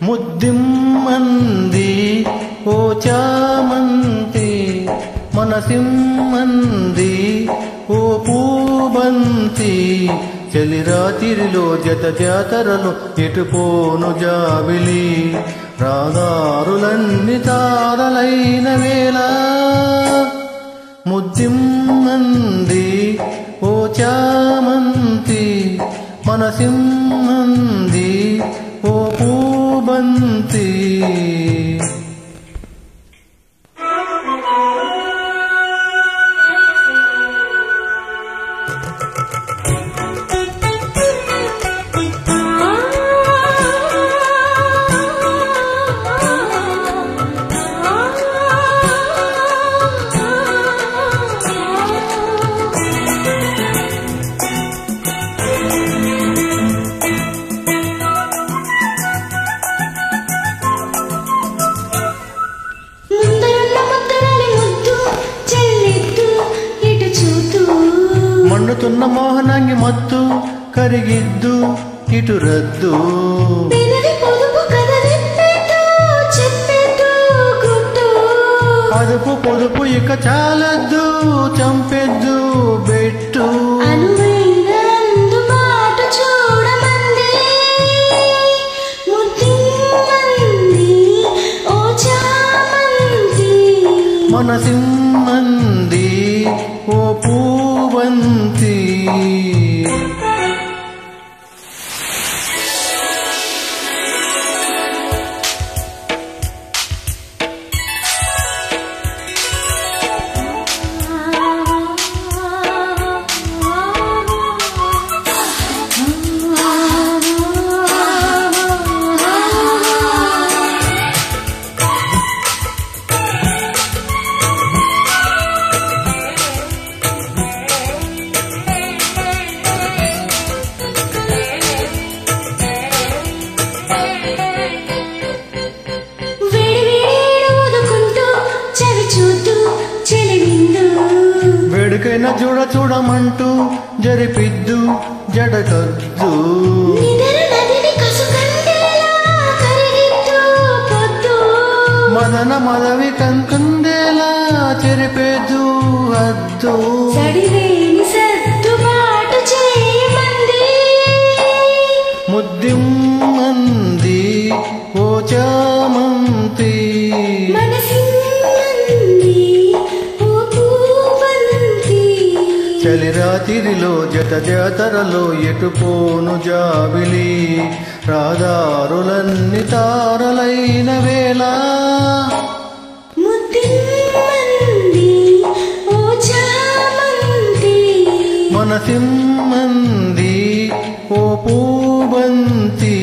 ముద్దిమ్మంది ఓ చామంతి మనసిమ్మంది ఓ పూబంతి చలి రాత్రిలో జత జాతరలో ఎటుపోను జాబిలి రాగారులన్నీ తారలైన వేళ ముద్దిమ్మంది ఓ చామంతి మనసిమ్మంది ఓ పూబంతి మండుతున్న మోహనాంగి మత్తు కరిగిద్దు ఇటు రద్దు అదుపు పొదుపు ఇక చాలద్దు చంపెద్దు బెట్టు మనసిమ్మంది ఓ పూవంతి వేడుకైనా చూడమంటూ జరిపిద్దు జడకద్దు మదన మదవి కంకుందేలా చెరిపేదు అద్దు ముద్దిమ్మంది ఓ చామంతి చలి రాత్రిలో జత జాతరలో ఎటుపోను జాబిలి రాదారులన్నీ తారలైన వేళ మనసిమ్మంది ఓ పూబంతి